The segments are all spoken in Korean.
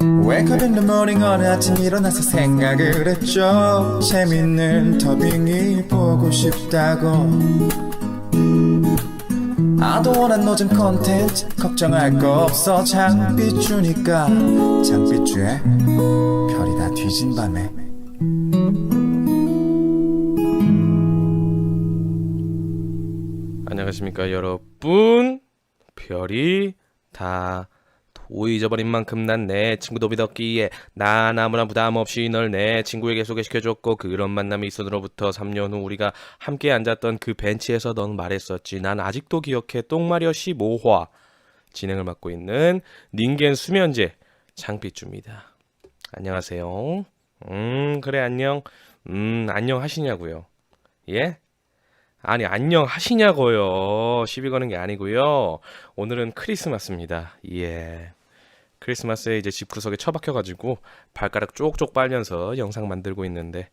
Wake up in the morning 어느 아침 일어나서 생각을 했죠. 재밌는 더빙이 보고 싶다고. I don't wanna know 좀 컨텐츠 걱정할 거 없어. 장비 주니까 장비주에 별이 다 뒤진 밤에. 안녕하십니까 여러분. 별이 다 잊어버린 만큼 난 내 친구도 믿었기에 난 아무나 부담 없이 널 내 친구에게 소개시켜줬고, 그런 만남이 있으로부터 3년 후 우리가 함께 앉았던 그 벤치에서 넌 말했었지. 난 아직도 기억해. 똥마리어 15화 진행을 맡고 있는 닌겐 수면제 장삐쭈입니다. 안녕하세요. 그래 안녕. 안녕 하시냐고요? 예? 아니 안녕 하시냐고요. 시비 거는 게 아니고요. 오늘은 크리스마스입니다. 예. 크리스마스에 이제 집구석에 처박혀가지고 발가락 쪽쪽 빨면서 영상 만들고 있는데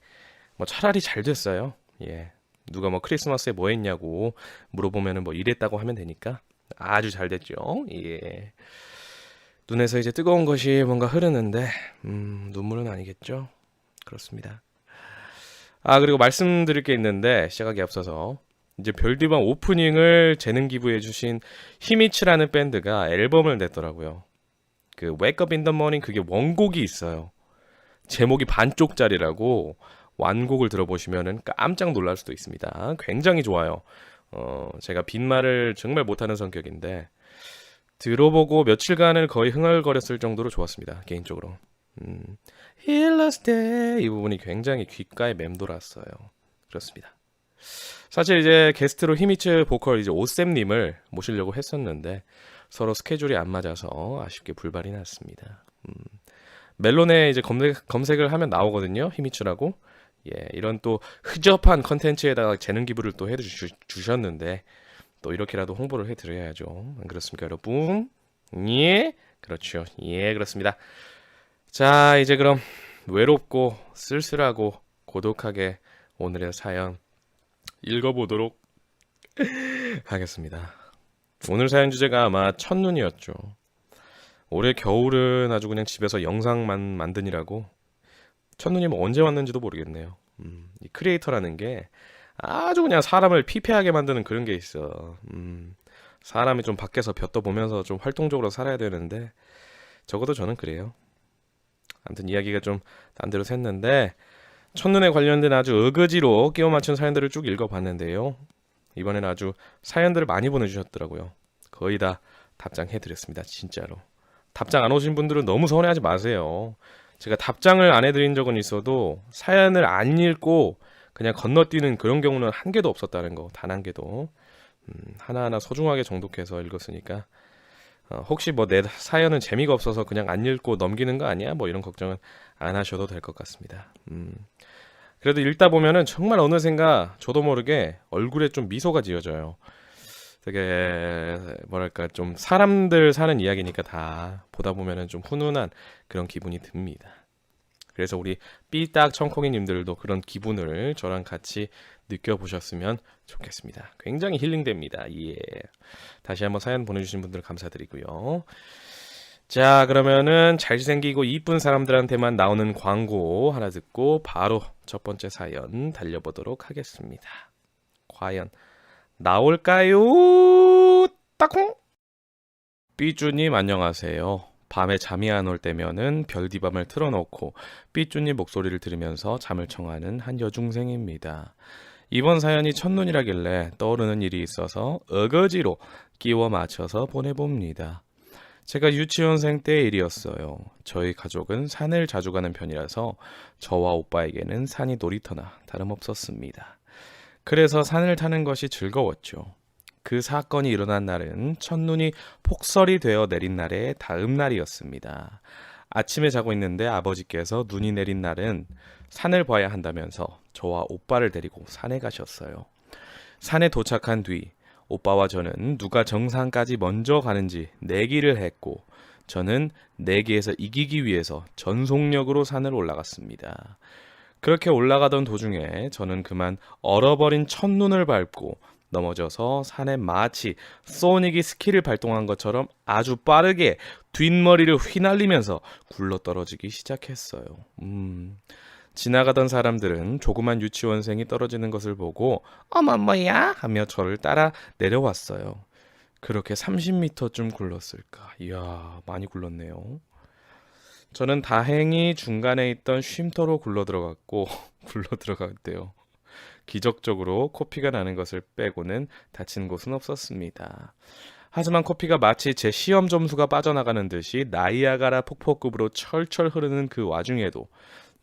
뭐 차라리 잘 됐어요. 예. 누가 뭐 크리스마스에 뭐 했냐고 물어보면은 뭐 이랬다고 하면 되니까 아주 잘 됐죠. 예. 눈에서 이제 뜨거운 것이 뭔가 흐르는데 눈물은 아니겠죠. 그렇습니다. 그리고 말씀드릴 게 있는데 시작하기 앞서서 이제 별디방 오프닝을 재능 기부해주신 히미츠라는 밴드가 앨범을 냈더라고요. 그 Wake Up in the Morning 그게 원곡이 있어요. 제목이 반쪽짜리라고. 완곡을 들어보시면은 깜짝 놀랄 수도 있습니다. 굉장히 좋아요. 제가 빈말을 정말 못하는 성격인데 들어보고 며칠간을 거의 흥얼거렸을 정도로 좋았습니다. 개인적으로. Healers Day 이 부분이 굉장히 귓가에 맴돌았어요. 그렇습니다. 사실 이제 게스트로 히미츠 보컬 이제 오쌤님을 모시려고 했었는데 서로 스케줄이 안 맞아서 아쉽게 불발이 났습니다. 멜론에 이제 검색을 하면 나오거든요. 히미츠라고. 예, 이런 또 흐접한 컨텐츠에다가 재능 기부를 또 해주셨는데 또 이렇게라도 홍보를 해드려야죠. 안 그렇습니까, 여러분? 예, 그렇죠. 예, 그렇습니다. 자, 이제 그럼 외롭고 쓸쓸하고 고독하게 오늘의 사연 읽어보도록 하겠습니다. 오늘 사연 주제가 아마 첫눈이었죠. 올해 겨울은 아주 그냥 집에서 영상만 만드니라고. 첫눈이 뭐 언제 왔는지도 모르겠네요. 이 크리에이터라는 게 아주 그냥 사람을 피폐하게 만드는 그런 게 있어. 사람이 좀 밖에서 볕도 보면서 좀 활동적으로 살아야 되는데 적어도 저는 그래요. 아무튼 이야기가 좀 딴 데로 샜는데 첫눈에 관련된 아주 어거지로 끼워 맞춘 사연들을 쭉 읽어봤는데요. 이번에는 아주 사연들을 많이 보내주셨더라고요. 거의 다 답장해드렸습니다. 진짜로. 답장 안 오신 분들은 너무 서운해하지 마세요. 제가 답장을 안 해드린 적은 있어도 사연을 안 읽고 그냥 건너뛰는 그런 경우는 한 개도 없었다는 거. 단 한 개도. 하나하나 소중하게 정독해서 읽었으니까 혹시 뭐 내 사연은 재미가 없어서 그냥 안 읽고 넘기는 거 아니야? 뭐 이런 걱정은 안 하셔도 될 것 같습니다. 그래도 읽다 보면은 정말 어느샌가 저도 모르게 얼굴에 좀 미소가 지어져요. 되게 뭐랄까 좀 사람들 사는 이야기니까 다 보다 보면은 좀 훈훈한 그런 기분이 듭니다. 그래서 우리 삐딱 청콩이님들도 그런 기분을 저랑 같이 느껴보셨으면 좋겠습니다. 굉장히 힐링됩니다. 예. 다시 한번 사연 보내주신 분들 감사드리고요. 자, 그러면은 잘생기고 이쁜 사람들한테만 나오는 광고 하나 듣고 바로 첫 번째 사연 달려보도록 하겠습니다. 과연 나올까요? 따콩! 삐쭈님 안녕하세요. 밤에 잠이 안 올 때면은 별디밤을 틀어놓고 삐쭈님 목소리를 들으면서 잠을 청하는 한 여중생입니다. 이번 사연이 첫눈이라길래 떠오르는 일이 있어서 어거지로 끼워 맞춰서 보내봅니다. 제가 유치원생 때의 일이었어요. 저희 가족은 산을 자주 가는 편이라서 저와 오빠에게는 산이 놀이터나 다름없었습니다. 그래서 산을 타는 것이 즐거웠죠. 그 사건이 일어난 날은 첫눈이 폭설이 되어 내린 날의 다음 날이었습니다. 아침에 자고 있는데 아버지께서 눈이 내린 날은 산을 봐야 한다면서 저와 오빠를 데리고 산에 가셨어요. 산에 도착한 뒤 오빠와 저는 누가 정상까지 먼저 가는지 내기를 했고 저는 내기에서 이기기 위해서 전속력으로 산을 올라갔습니다. 그렇게 올라가던 도중에 저는 그만 얼어버린 첫눈을 밟고 넘어져서 산에 마치 소닉이 스킬을 발동한 것처럼 아주 빠르게 뒷머리를 휘날리면서 굴러떨어지기 시작했어요. 지나가던 사람들은 조그만 유치원생이 떨어지는 것을 보고 어머 뭐야 하며 저를 따라 내려왔어요. 그렇게 30m쯤 굴렀을까. 이야, 많이 굴렀네요. 저는 다행히 중간에 있던 쉼터로 굴러 들어갔고 굴러 들어갔대요. 기적적으로 코피가 나는 것을 빼고는 다친 곳은 없었습니다. 하지만 코피가 마치 제 시험 점수가 빠져나가는 듯이 나이아가라 폭포급으로 철철 흐르는 그 와중에도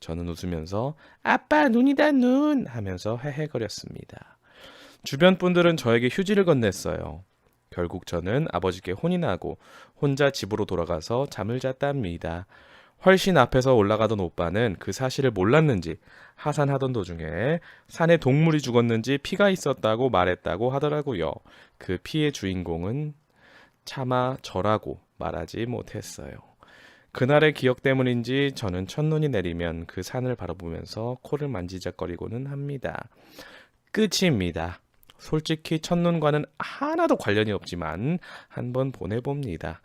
저는 웃으면서 아빠 눈이다 눈 하면서 헤헤거렸습니다. 주변 분들은 저에게 휴지를 건넸어요. 결국 저는 아버지께 혼이 나고 혼자 집으로 돌아가서 잠을 잤답니다. 훨씬 앞에서 올라가던 오빠는 그 사실을 몰랐는지 하산하던 도중에 산에 동물이 죽었는지 피가 있었다고 말했다고 하더라고요. 그 피의 주인공은 차마 저라고 말하지 못했어요. 그날의 기억 때문인지 저는 첫눈이 내리면 그 산을 바라보면서 코를 만지작거리고는 합니다. 끝입니다. 솔직히 첫눈과는 하나도 관련이 없지만 한번 보내봅니다.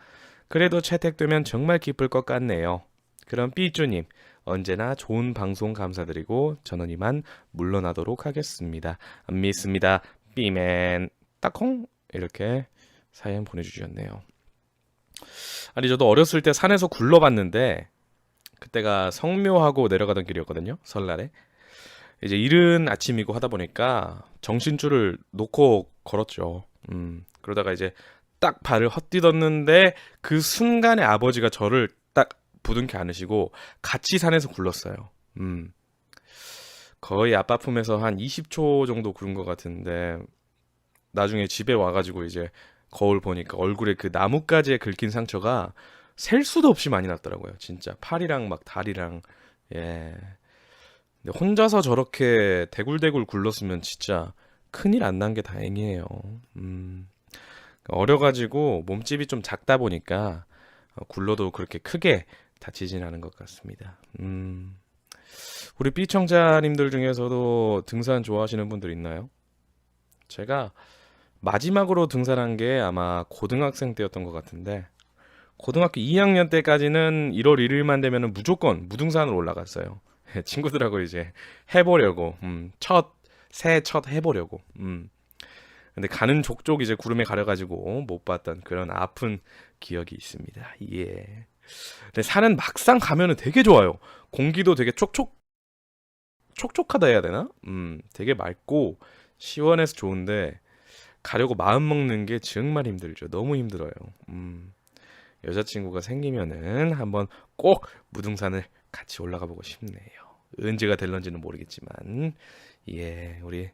그래도 채택되면 정말 기쁠 것 같네요. 그럼 삐쭈님 언제나 좋은 방송 감사드리고 저는 이만 물러나도록 하겠습니다. 믿습니다. 삐맨 딱콩 이렇게 사연 보내주셨네요. 아니 저도 어렸을 때 산에서 굴러봤는데 그때가 성묘하고 내려가던 길이었거든요. 설날에 이제 이른 아침이고 하다 보니까 정신줄을 놓고 걸었죠. 그러다가 이제 딱 발을 헛디뎠는데 그 순간에 아버지가 저를 딱 부둥켜 안으시고 같이 산에서 굴렀어요. 거의 아빠 품에서 한 20초 정도 구른 것 같은데 나중에 집에 와가지고 이제 거울 보니까 얼굴에 그 나뭇가지에 긁힌 상처가 셀 수도 없이 많이 났더라고요. 진짜 팔이랑 막 다리랑. 예. 근데 혼자서 저렇게 대굴대굴 굴렀으면 진짜 큰일 안 난 게 다행이에요. 어려가지고 몸집이 좀 작다 보니까 굴러도 그렇게 크게 다치진 않은 것 같습니다. 우리 B청자님들 중에서도 등산 좋아하시는 분들 있나요? 제가 마지막으로 등산한 게 아마 고등학생 때였던 것 같은데 고등학교 2학년 때까지는 1월 1일만 되면 무조건 무등산으로 올라갔어요. 친구들하고 이제 해보려고 새해 첫 해보려고. 근데 가는 족족 이제 구름에 가려가지고 못 봤던 그런 아픈 기억이 있습니다. 예. 근데 산은 막상 가면은 되게 좋아요. 공기도 되게 촉촉하다 해야 되나? 되게 맑고 시원해서 좋은데 가려고 마음 먹는 게 정말 힘들죠. 너무 힘들어요. 여자친구가 생기면은 한번 꼭 무등산을 같이 올라가 보고 싶네요. 언제가 될런지는 모르겠지만 예, 우리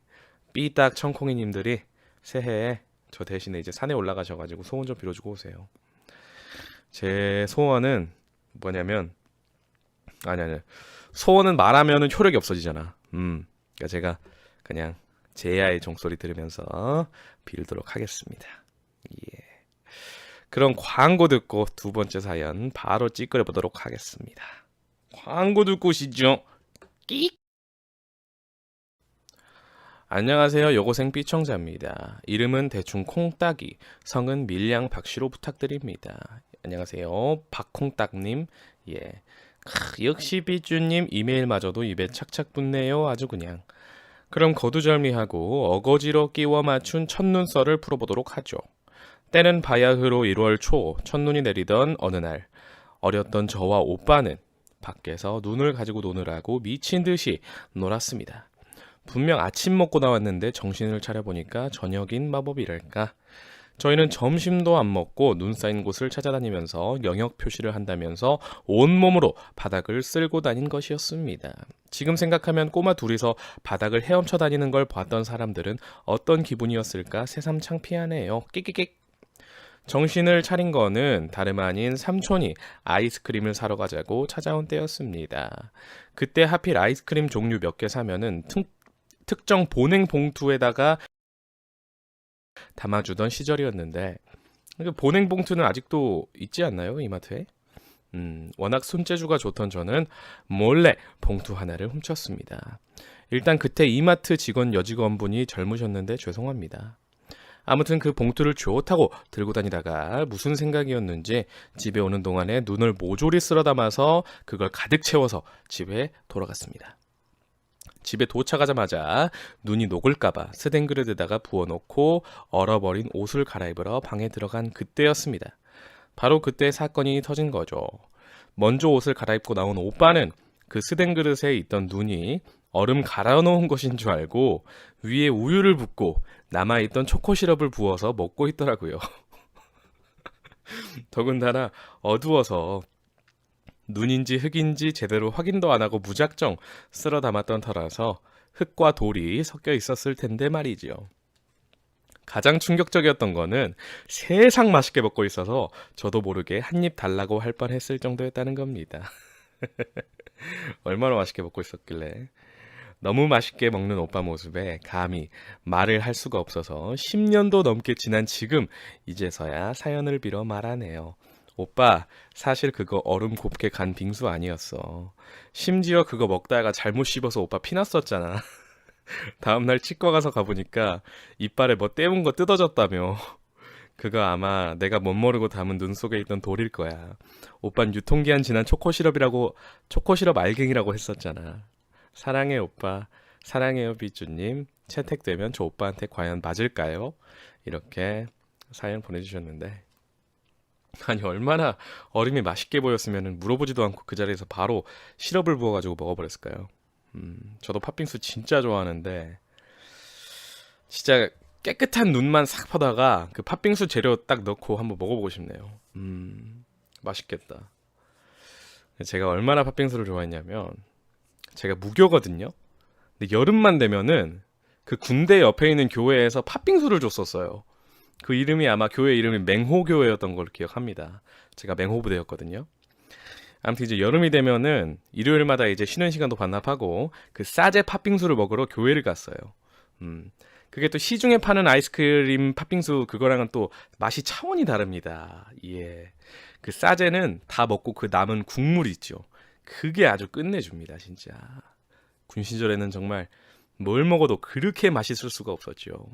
삐딱 청콩이님들이 새해에 저 대신에 이제 산에 올라가셔가지고 소원 좀 빌어주고 오세요. 제 소원은 뭐냐면 아니 소원은 말하면은 효력이 없어지잖아. 그러니까 제가 그냥 제야의 종소리 들으면서 빌도록 하겠습니다. 예. 그럼 광고 듣고 두 번째 사연 바로 찌끄려 보도록 하겠습니다. 광고 듣고 오시죠. 끼익. 안녕하세요. 여고생 B청자입니다. 이름은 대충 콩딱이, 성은 밀양 박씨로 부탁드립니다. 안녕하세요. 박콩딱님. 예. 역시 B쭈님 이메일마저도 입에 착착 붙네요. 아주 그냥. 그럼 거두절미하고 어거지로 끼워 맞춘 첫눈썰을 풀어보도록 하죠. 때는 바야흐로 1월 초 첫눈이 내리던 어느 날 어렸던 저와 오빠는 밖에서 눈을 가지고 노느라고 미친 듯이 놀았습니다. 분명 아침 먹고 나왔는데 정신을 차려보니까 저녁인 마법이랄까. 저희는 점심도 안 먹고 눈 쌓인 곳을 찾아다니면서 영역 표시를 한다면서 온몸으로 바닥을 쓸고 다닌 것이었습니다. 지금 생각하면 꼬마 둘이서 바닥을 헤엄쳐 다니는 걸 봤던 사람들은 어떤 기분이었을까 새삼 창피하네요. 끽끽끽. 정신을 차린 거는 다름 아닌 삼촌이 아이스크림을 사러 가자고 찾아온 때였습니다. 그때 하필 아이스크림 종류 몇 개 사면은 특정 보냉 봉투에다가 담아주던 시절이었는데 보냉 봉투는 아직도 있지 않나요? 이마트에? 워낙 손재주가 좋던 저는 몰래 봉투 하나를 훔쳤습니다. 일단 그때 이마트 직원 여직원분이 젊으셨는데 죄송합니다. 아무튼 그 봉투를 좋다고 들고 다니다가 무슨 생각이었는지 집에 오는 동안에 눈을 모조리 쓸어 담아서 그걸 가득 채워서 집에 돌아갔습니다. 집에 도착하자마자 눈이 녹을까봐 스텐 그릇에다가 부어놓고 얼어버린 옷을 갈아입으러 방에 들어간 그때였습니다. 바로 그때 사건이 터진 거죠. 먼저 옷을 갈아입고 나온 오빠는 그 스텐 그릇에 있던 눈이 얼음 갈아 놓은 것인 줄 알고 위에 우유를 붓고 남아있던 초코 시럽을 부어서 먹고 있더라고요. 더군다나 어두워서 눈인지 흙인지 제대로 확인도 안 하고 무작정 쓸어 담았던 터라서 흙과 돌이 섞여 있었을 텐데 말이지요. 가장 충격적이었던 거는 세상 맛있게 먹고 있어서 저도 모르게 한 입 달라고 할 뻔했을 정도였다는 겁니다. 얼마나 맛있게 먹고 있었길래. 너무 맛있게 먹는 오빠 모습에 감히 말을 할 수가 없어서 10년도 넘게 지난 지금 이제서야 사연을 빌어 말하네요. 오빠, 사실 그거 얼음 곱게 간 빙수 아니었어. 심지어 그거 먹다가 잘못 씹어서 오빠 피났었잖아. 다음날 치과 가서 가보니까 이빨에 뭐 때운 거 뜯어졌다며. 그거 아마 내가 못 모르고 담은 눈 속에 있던 돌일 거야. 오빤 유통기한 지난 초코시럽 알갱이라고 했었잖아. 사랑해 오빠. 사랑해요 삐쭈님. 채택되면 저 오빠한테 과연 맞을까요? 이렇게 사연 보내주셨는데, 아니 얼마나 얼음이 맛있게 보였으면 물어보지도 않고 그 자리에서 바로 시럽을 부어가지고 먹어버렸을까요? 저도 팥빙수 진짜 좋아하는데 진짜 깨끗한 눈만 싹 퍼다가 그 팥빙수 재료 딱 넣고 한번 먹어보고 싶네요. 맛있겠다. 제가 얼마나 팥빙수를 좋아했냐면, 제가 무교거든요. 근데 여름만 되면은 그 군대 옆에 있는 교회에서 팥빙수를 줬었어요. 그 이름이 아마 교회 이름이 맹호교회였던 걸 기억합니다. 제가 맹호부대였거든요. 아무튼 이제 여름이 되면은 일요일마다 이제 쉬는 시간도 반납하고 그 싸제 팥빙수를 먹으러 교회를 갔어요. 그게 또 시중에 파는 아이스크림 팥빙수 그거랑은 또 맛이 차원이 다릅니다. 예. 그 싸제는 다 먹고 그 남은 국물 있죠. 그게 아주 끝내줍니다, 진짜. 군 시절에는 정말 뭘 먹어도 그렇게 맛있을 수가 없었죠.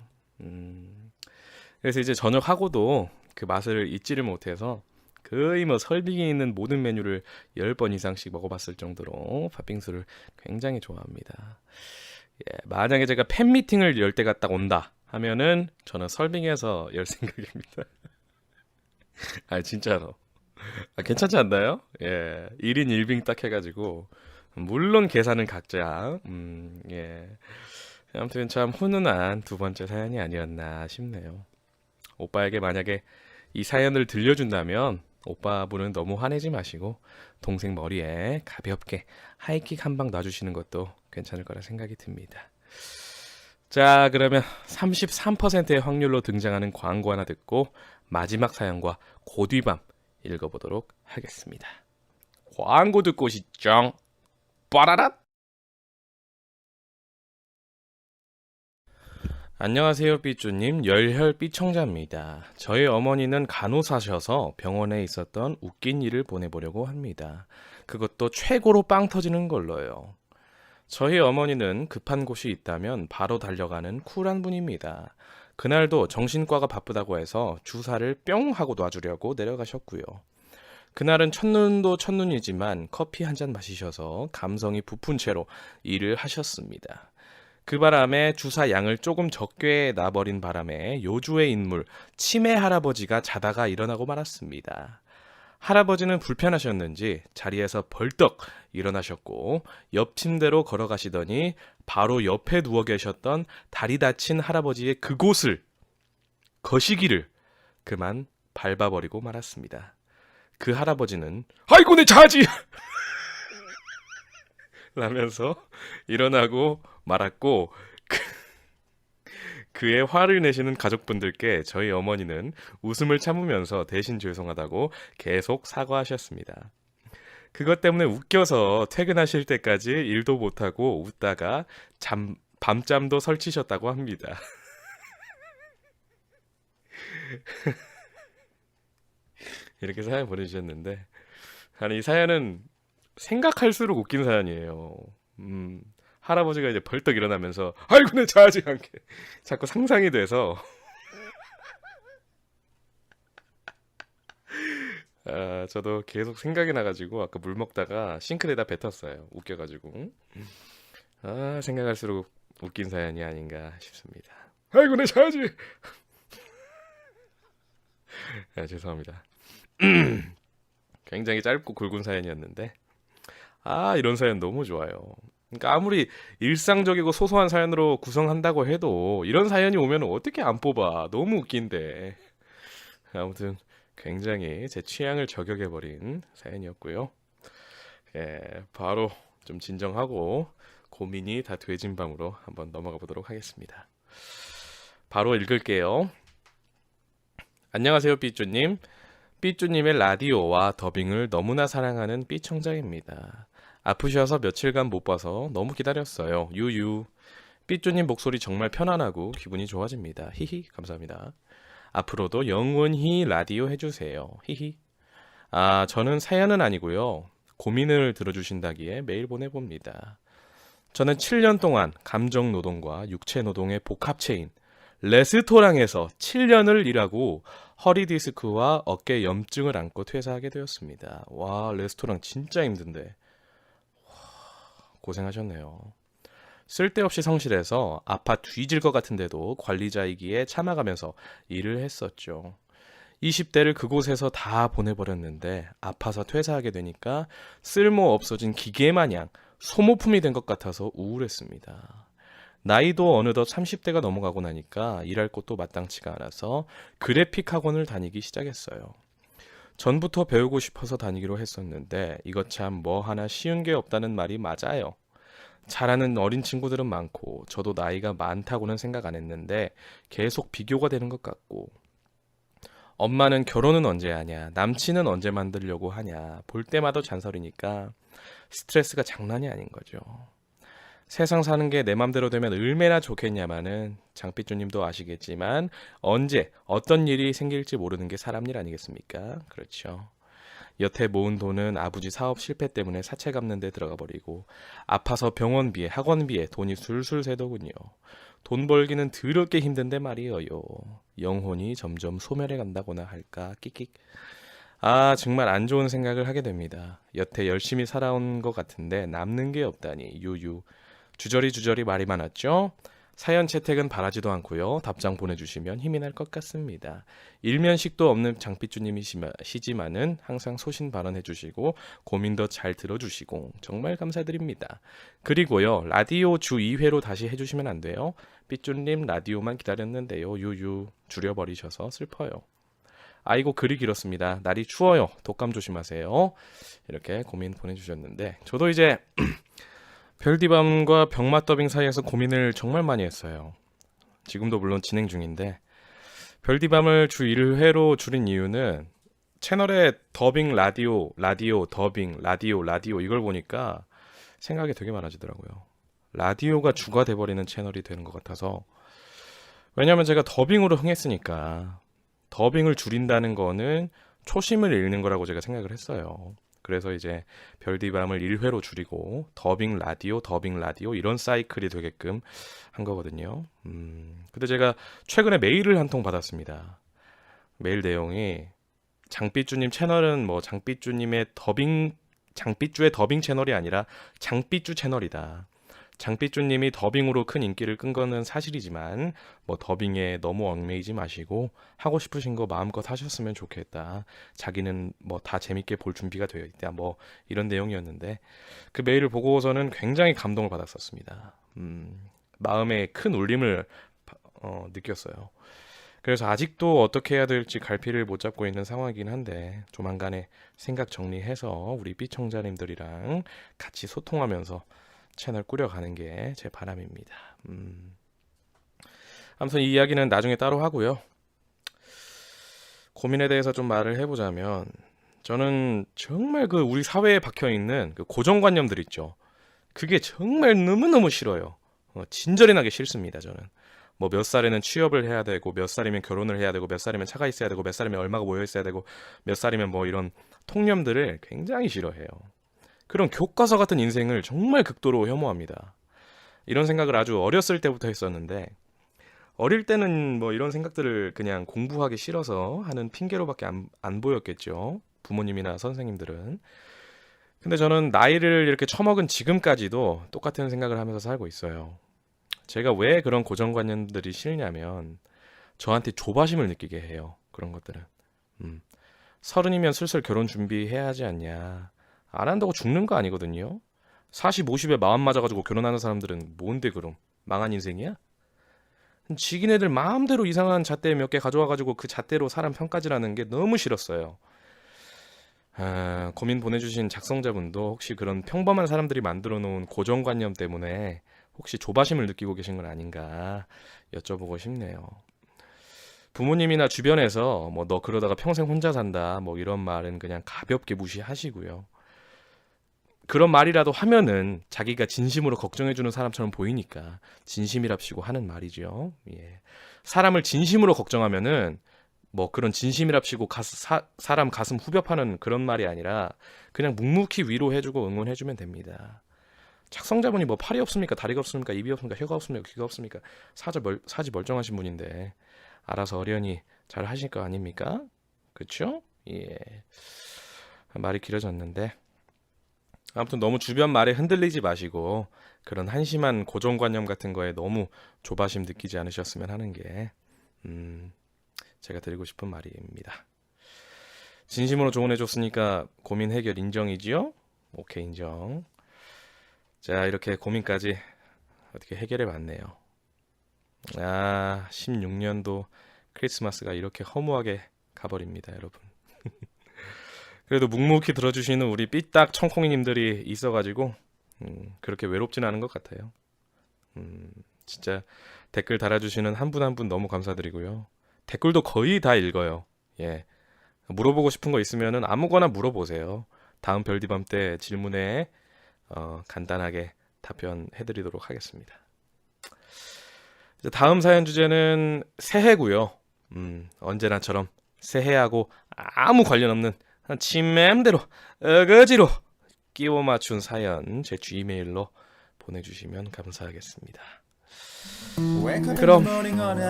그래서 이제 저녁하고도 그 맛을 잊지를 못해서 거의 뭐 설빙에 있는 모든 메뉴를 10번 이상씩 먹어봤을 정도로 팥빙수를 굉장히 좋아합니다. 예, 만약에 제가 팬미팅을 열 때가 딱 온다 하면은 저는 설빙에서 열 생각입니다. 아 진짜로. 괜찮지 않나요? 예, 1인 1빙 딱 해가지고 물론 계산은 각자. 예. 아무튼 참 훈훈한 두 번째 사연이 아니었나 싶네요. 오빠에게 만약에 이 사연을 들려준다면 오빠분은 너무 화내지 마시고 동생 머리에 가볍게 하이킥 한 방 놔주시는 것도 괜찮을 거라 생각이 듭니다. 자, 그러면 33%의 확률로 등장하는 광고 하나 듣고 마지막 사연과 고뒤밤 읽어보도록 하겠습니다. 광고 듣고 오시죠. 빠라랏! 안녕하세요 삐쭈님, 열혈 삐청자입니다. 저희 어머니는 간호사셔서 병원에 있었던 웃긴 일을 보내보려고 합니다. 그것도 최고로 빵 터지는 걸로요. 저희 어머니는 급한 곳이 있다면 바로 달려가는 쿨한 분입니다. 그날도 정신과가 바쁘다고 해서 주사를 뿅 하고 놔주려고 내려가셨고요. 그날은 첫눈도 첫눈이지만 커피 한 잔 마시셔서 감성이 부푼 채로 일을 하셨습니다. 그 바람에 주사 양을 조금 적게 놔버린 바람에 요주의 인물 치매 할아버지가 자다가 일어나고 말았습니다. 할아버지는 불편하셨는지 자리에서 벌떡 일어나셨고 옆 침대로 걸어가시더니 바로 옆에 누워 계셨던 다리 다친 할아버지의 그곳을, 거시기를 그만 밟아버리고 말았습니다. 그 할아버지는 아이고 내 자지! 라면서 일어나고 말았고, 그의 화를 내시는 가족분들께 저희 어머니는 웃음을 참으면서 대신 죄송하다고 계속 사과하셨습니다. 그것 때문에 웃겨서 퇴근하실 때까지 일도 못하고 웃다가 밤잠도 설치셨다고 합니다. 이렇게 사연 보내주셨는데, 아니 이 사연은 생각할수록 웃긴 사연이에요. 할아버지가 이제 벌떡 일어나면서 아이고 내 자지 않게 자꾸 상상이 돼서 저도 계속 생각이 나가지고 아까 물 먹다가 싱크대에다 뱉었어요. 웃겨가지고. 생각할수록 웃긴 사연이 아닌가 싶습니다. 아이고 내 자야지. 죄송합니다. 굉장히 짧고 굵은 사연이었는데 이런 사연 너무 좋아요. 그러니까 아무리 일상적이고 소소한 사연으로 구성한다고 해도 이런 사연이 오면 어떻게 안 뽑아. 너무 웃긴데. 아무튼 굉장히 제 취향을 저격해버린 사연이었고요. 바로 좀 진정하고 고민이 다 돼진 밤으로 한번 넘어가 보도록 하겠습니다. 바로 읽을게요. 안녕하세요 삐쭈님. 삐쭈님의 라디오와 더빙을 너무나 사랑하는 삐청자입니다. 아프셔서 며칠간 못 봐서 너무 기다렸어요. 유유. 삐쭈님 목소리 정말 편안하고 기분이 좋아집니다. 히히 감사합니다. 앞으로도 영원히 라디오 해주세요. 히히. 저는 사연은 아니고요. 고민을 들어주신다기에 메일 보내봅니다. 저는 7년 동안 감정노동과 육체노동의 복합체인 레스토랑에서 7년을 일하고 허리디스크와 어깨 염증을 안고 퇴사하게 되었습니다. 와, 레스토랑 진짜 힘든데. 고생하셨네요. 쓸데없이 성실해서 아파 뒤질 것 같은데도 관리자이기에 참아가면서 일을 했었죠. 20대를 그곳에서 다 보내버렸는데 아파서 퇴사하게 되니까 쓸모 없어진 기계 마냥 소모품이 된 것 같아서 우울했습니다. 나이도 어느덧 30대가 넘어가고 나니까 일할 곳도 마땅치가 않아서 그래픽 학원을 다니기 시작했어요. 전부터 배우고 싶어서 다니기로 했었는데 이것 참 뭐 하나 쉬운 게 없다는 말이 맞아요. 잘하는 어린 친구들은 많고 저도 나이가 많다고는 생각 안 했는데 계속 비교가 되는 것 같고 엄마는 결혼은 언제 하냐, 남친은 언제 만들려고 하냐, 볼 때마다 잔소리니까 스트레스가 장난이 아닌 거죠. 세상 사는 게 내 맘대로 되면 얼마나 좋겠냐마는 장삐쭈님도 아시겠지만 언제 어떤 일이 생길지 모르는 게 사람 일 아니겠습니까? 그렇죠. 여태 모은 돈은 아버지 사업 실패 때문에 사채 갚는 데 들어가 버리고 아파서 병원비에 학원비에 돈이 술술 새더군요. 돈 벌기는 더럽게 힘든데 말이에요. 영혼이 점점 소멸해 간다거나 할까 끽끽. 정말 안 좋은 생각을 하게 됩니다. 여태 열심히 살아온 것 같은데 남는 게 없다니 유유. 주저리 말이 많았죠? 사연 채택은 바라지도 않고요. 답장 보내주시면 힘이 날 것 같습니다. 일면식도 없는 장삐쭈님이시지만은 항상 소신 발언해주시고 고민도 잘 들어주시고 정말 감사드립니다. 그리고요. 라디오 주 2회로 다시 해주시면 안 돼요? 삐쭈님 라디오만 기다렸는데요. 유유 줄여버리셔서 슬퍼요. 아이고 글이 길었습니다. 날이 추워요. 독감 조심하세요. 이렇게 고민 보내주셨는데 저도 이제 별디밤과 병맛 더빙 사이에서 고민을 정말 많이 했어요. 지금도 물론 진행 중인데 별디밤을 주 1회로 줄인 이유는 채널에 더빙 라디오 더빙 라디오 이걸 보니까 생각이 되게 많아지더라고요. 라디오가 주가 돼버리는 채널이 되는 것 같아서. 왜냐면 제가 더빙으로 흥했으니까 더빙을 줄인다는 거는 초심을 잃는 거라고 제가 생각을 했어요. 그래서 이제 별디밤을 1회로 줄이고 더빙 라디오 이런 사이클이 되게끔 한 거거든요. 근데 제가 최근에 메일을 한 통 받았습니다. 메일 내용이 장삐쭈님 채널은 뭐 장삐쭈님의 장삐쭈의 더빙 채널이 아니라 장삐쭈 채널이다. 장삐쭈님이 더빙으로 큰 인기를 끈 거는 사실이지만 뭐 더빙에 너무 얽매이지 마시고 하고 싶으신 거 마음껏 하셨으면 좋겠다. 자기는 뭐 다 재밌게 볼 준비가 되어 있다. 뭐 이런 내용이었는데 그 메일을 보고서는 굉장히 감동을 받았었습니다. 마음에 큰 울림을 느꼈어요. 그래서 아직도 어떻게 해야 될지 갈피를 못 잡고 있는 상황이긴 한데 조만간에 생각 정리해서 우리 삐청자님들이랑 같이 소통하면서 채널 꾸려가는 게 제 바람입니다. 아무튼 이 이야기는 나중에 따로 하고요. 고민에 대해서 좀 말을 해보자면 저는 정말 그 우리 사회에 박혀있는 그 고정관념들 있죠. 그게 정말 너무너무 싫어요. 진절이 나게 싫습니다. 저는 뭐 몇 살에는 취업을 해야 되고 몇 살이면 결혼을 해야 되고 몇 살이면 차가 있어야 되고 몇 살이면 얼마가 모여 있어야 되고 몇 살이면 뭐 이런 통념들을 굉장히 싫어해요. 그런 교과서 같은 인생을 정말 극도로 혐오합니다. 이런 생각을 아주 어렸을 때부터 했었는데 어릴 때는 뭐 이런 생각들을 그냥 공부하기 싫어서 하는 핑계로밖에 안 보였겠죠. 부모님이나 선생님들은. 근데 저는 나이를 이렇게 처먹은 지금까지도 똑같은 생각을 하면서 살고 있어요. 제가 왜 그런 고정관념들이 싫냐면 저한테 조바심을 느끼게 해요. 그런 것들은. 30이면 슬슬 결혼 준비해야 하지 않냐. 안 한다고 죽는 거 아니거든요. 40, 50에 마음 맞아가지고 결혼하는 사람들은 뭔데 그럼? 망한 인생이야? 지기네들 마음대로 이상한 잣대 몇 개 가져와가지고 그 잣대로 사람 평가질하는 게 너무 싫었어요. 고민 보내주신 작성자분도 혹시 그런 평범한 사람들이 만들어 놓은 고정관념 때문에 혹시 조바심을 느끼고 계신 건 아닌가 여쭤보고 싶네요. 부모님이나 주변에서 뭐 너 그러다가 평생 혼자 산다 뭐 이런 말은 그냥 가볍게 무시하시고요. 그런 말이라도 하면은 자기가 진심으로 걱정해주는 사람처럼 보이니까 진심이랍시고 하는 말이죠. 예. 사람을 진심으로 걱정하면은 뭐 그런 진심이랍시고 사람 가슴 후벼 파는 그런 말이 아니라 그냥 묵묵히 위로해주고 응원해주면 됩니다. 작성자분이 뭐 팔이 없습니까? 다리가 없습니까? 입이 없습니까? 혀가 없습니까? 귀가 없습니까? 사지 멀쩡하신 분인데 알아서 어련히 잘 하실 거 아닙니까? 그쵸? 예. 말이 길어졌는데 아무튼 너무 주변 말에 흔들리지 마시고 그런 한심한 고정관념 같은 거에 너무 조바심 느끼지 않으셨으면 하는 게 제가 드리고 싶은 말입니다. 진심으로 조언해줬으니까 고민 해결 인정이지요? 오케이, 인정. 자, 이렇게 고민까지 어떻게 해결해봤네요. 16년도 크리스마스가 이렇게 허무하게 가버립니다, 여러분. 그래도 묵묵히 들어주시는 우리 삐딱 청콩이님들이 있어가지고 그렇게 외롭진 않은 것 같아요. 진짜 댓글 달아주시는 한 분 한 분 너무 감사드리고요. 댓글도 거의 다 읽어요. 예, 물어보고 싶은 거 있으면은 아무거나 물어보세요. 다음 별디밤 때 질문에 간단하게 답변해드리도록 하겠습니다. 이제 다음 사연 주제는 새해고요. 언제나처럼 새해하고 아무 관련 없는 지 맘대로 어거지로 끼워 맞춘 사연 제 G메일로 보내주시면 감사하겠습니다. 그럼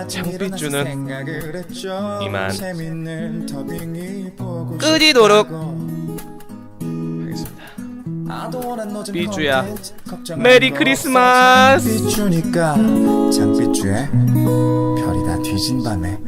장삐쭈는 이만 끄지도록 하겠습니다. 삐쭈야 메리 크리스마스. 장삐쭈니까 장삐쭈의 별이 다 뒤진 밤에